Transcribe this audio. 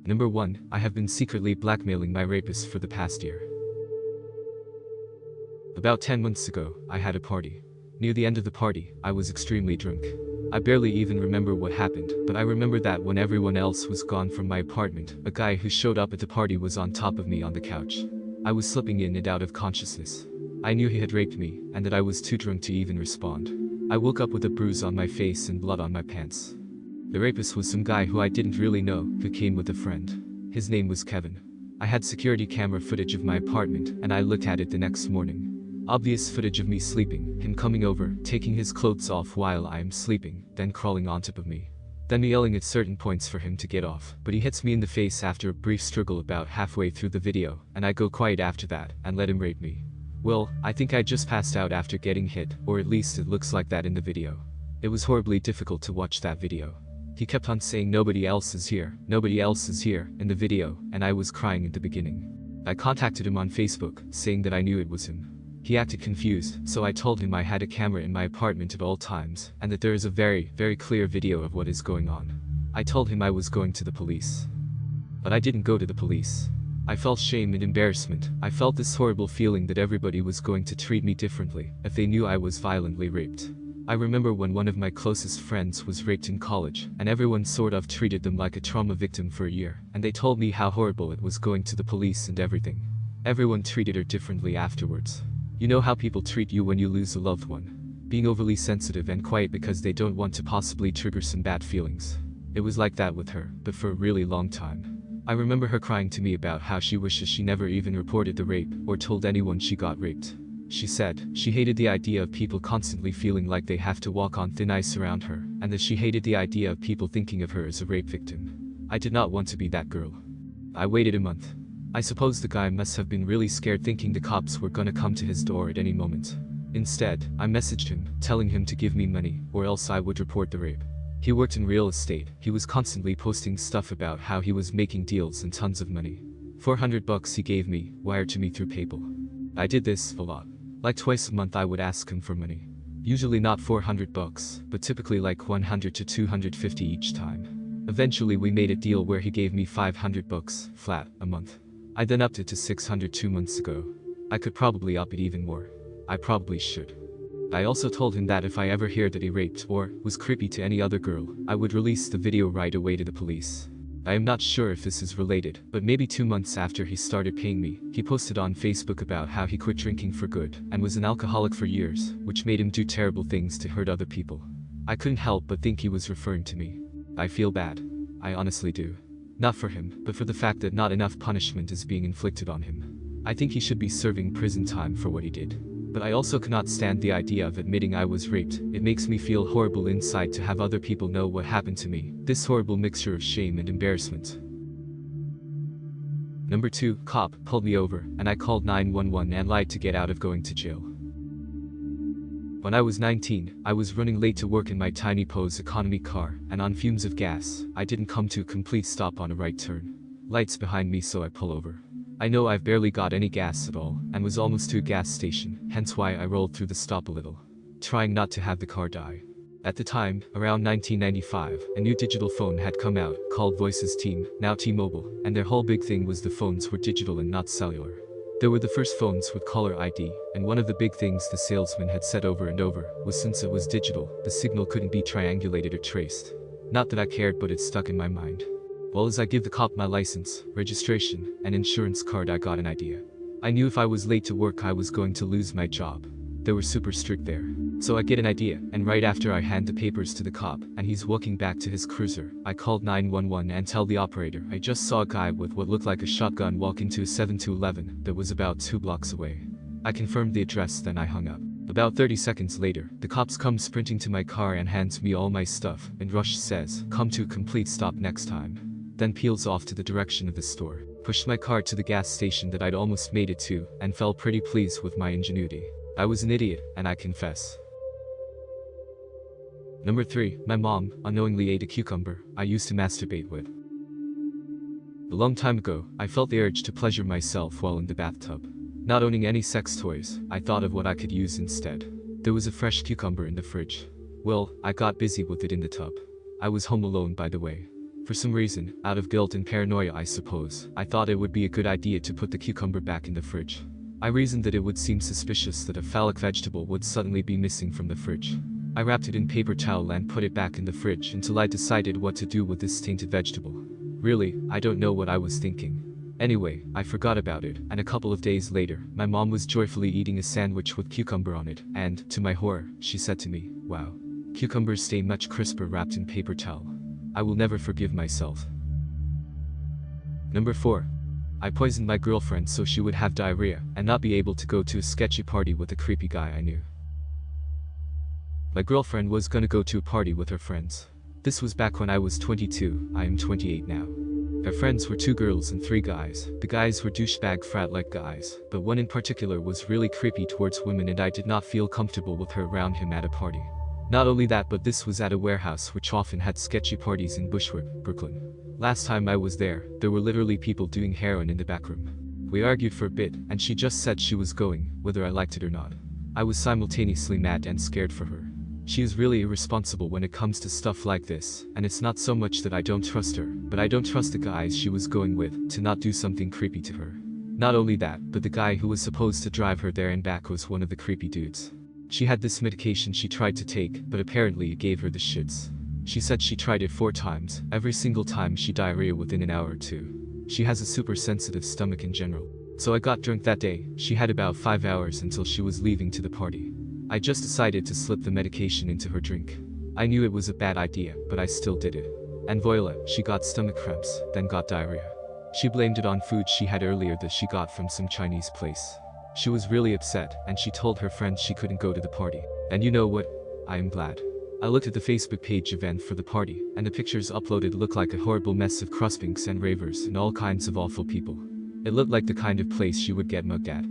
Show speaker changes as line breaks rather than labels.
Number 1. I have been secretly blackmailing my rapist for the past year. About 10 months ago, I had a party. Near the end of the party, I was extremely drunk. I barely even remember what happened, but I remember that when everyone else was gone from my apartment, a guy who showed up at the party was on top of me on the couch. I was slipping in and out of consciousness. I knew he had raped me, and that I was too drunk to even respond. I woke up with a bruise on my face and blood on my pants. The rapist was some guy who I didn't really know, who came with a friend. His name was Kevin. I had security camera footage of my apartment, and I looked at it the next morning. Obvious footage of me sleeping, him coming over, taking his clothes off while I am sleeping, then crawling on top of me. Then me yelling at certain points for him to get off, but he hits me in the face after a brief struggle about halfway through the video, and I go quiet after that, and let him rape me. Well, I think I just passed out after getting hit, or at least it looks like that in the video. It was horribly difficult to watch that video. He kept on saying nobody else is here in the video, and I was crying at the beginning. I contacted him on Facebook, saying that I knew it was him. He acted confused, so I told him I had a camera in my apartment at all times, and that there is a very clear video of what is going on. I told him I was going to the police. But I didn't go to the police. I felt shame and embarrassment. I felt this horrible feeling that everybody was going to treat me differently if they knew I was violently raped. I remember when one of my closest friends was raped in college, and everyone sort of treated them like a trauma victim for a year, and they told me how horrible it was going to the police and everything. Everyone treated her differently afterwards. You know how people treat you when you lose a loved one. Being overly sensitive and quiet because they don't want to possibly trigger some bad feelings. It was like that with her, but for a really long time. I remember her crying to me about how she wishes she never even reported the rape or told anyone she got raped. She said she hated the idea of people constantly feeling like they have to walk on thin ice around her, and that she hated the idea of people thinking of her as a rape victim. I did not want to be that girl. I waited a month. I suppose the guy must have been really scared, thinking the cops were gonna come to his door at any moment. Instead, I messaged him, telling him to give me money, or else I would report the rape. He worked in real estate. He was constantly posting stuff about how he was making deals and tons of money. $400 he gave me, wired to me through PayPal. I did this a lot. Like twice a month I would ask him for money. Usually not $400, but typically like $100 to $250 each time. Eventually we made a deal where he gave me $500 flat a month. I then upped it to $600 2 months ago. I could probably up it even more. I probably should. I also told him that if I ever hear that he raped or was creepy to any other girl, I would release the video right away to the police. I am not sure if this is related, but maybe 2 months after he started paying me, he posted on Facebook about how he quit drinking for good and was an alcoholic for years, which made him do terrible things to hurt other people. I couldn't help but think he was referring to me. I feel bad. I honestly do. Not for him, but for the fact that not enough punishment is being inflicted on him. I think he should be serving prison time for what he did. But I also cannot stand the idea of admitting I was raped. It makes me feel horrible inside to have other people know what happened to me. This horrible mixture of shame and embarrassment. Number 2, cop pulled me over, and I called 911 and lied to get out of going to jail. When I was 19, I was running late to work in my tiny Pose economy car, and on fumes of gas, I didn't come to a complete stop on a right turn. Lights behind me, so I pull over. I know I've barely got any gas at all, and was almost to a gas station, hence why I rolled through the stop a little, trying not to have the car die. At the time, around 1995, a new digital phone had come out, called Voices Team, now T-Mobile, and their whole big thing was the phones were digital and not cellular. They were the first phones with caller ID, and one of the big things the salesman had said over and over was since it was digital, the signal couldn't be triangulated or traced. Not that I cared, but it stuck in my mind. Well, as I give the cop my license, registration, and insurance card, I got an idea. I knew if I was late to work I was going to lose my job. They were super strict there. So I get an idea, and right after I hand the papers to the cop, and he's walking back to his cruiser, I called 911 and tell the operator I just saw a guy with what looked like a shotgun walk into a 7-Eleven that was about 2 blocks away. I confirmed the address, then I hung up. About 30 seconds later, the cops come sprinting to my car and hands me all my stuff, and Rush says, "Come to a complete stop next time." Then peels off to the direction of the store, pushed my car to the gas station that I'd almost made it to, and felt pretty pleased with my ingenuity. I was an idiot, and I confess. Number 3, my mom unknowingly ate a cucumber I used to masturbate with. A long time ago, I felt the urge to pleasure myself while in the bathtub. Not owning any sex toys, I thought of what I could use instead. There was a fresh cucumber in the fridge. Well, I got busy with it in the tub. I was home alone, by the way. For some reason, out of guilt and paranoia I suppose, I thought it would be a good idea to put the cucumber back in the fridge. I reasoned that it would seem suspicious that a phallic vegetable would suddenly be missing from the fridge. I wrapped it in paper towel and put it back in the fridge until I decided what to do with this tainted vegetable. Really, I don't know what I was thinking. Anyway, I forgot about it, and a couple of days later, my mom was joyfully eating a sandwich with cucumber on it, and, to my horror, she said to me, "Wow. Cucumbers stay much crisper wrapped in paper towel. I will never forgive myself." Number 4. I poisoned my girlfriend so she would have diarrhea and not be able to go to a sketchy party with a creepy guy I knew. My girlfriend was gonna go to a party with her friends. This was back when I was 22, I am 28 now. Her friends were 2 girls and 3 guys. The guys were douchebag frat-like guys, but one in particular was really creepy towards women and I did not feel comfortable with her around him at a party. Not only that, but this was at a warehouse which often had sketchy parties in Bushwick, Brooklyn. Last time I was there were literally people doing heroin in the back room. We argued for a bit, and she just said she was going, whether I liked it or not. I was simultaneously mad and scared for her. She is really irresponsible when it comes to stuff like this, and it's not so much that I don't trust her, but I don't trust the guys she was going with to not do something creepy to her. Not only that, but the guy who was supposed to drive her there and back was one of the creepy dudes. She had this medication she tried to take, but apparently it gave her the shits. She said she tried it 4 times, every single time she diarrhea within an hour or 2. She has a super sensitive stomach in general. So I got drunk that day. She had about 5 hours until she was leaving to the party. I just decided to slip the medication into her drink. I knew it was a bad idea, but I still did it. And voila, she got stomach cramps, then got diarrhea. She blamed it on food she had earlier that she got from some Chinese place. She was really upset, and she told her friends she couldn't go to the party. And you know what? I am glad. I looked at the Facebook page event for the party, and the pictures uploaded looked like a horrible mess of crusbinks and ravers and all kinds of awful people. It looked like the kind of place you would get mugged at.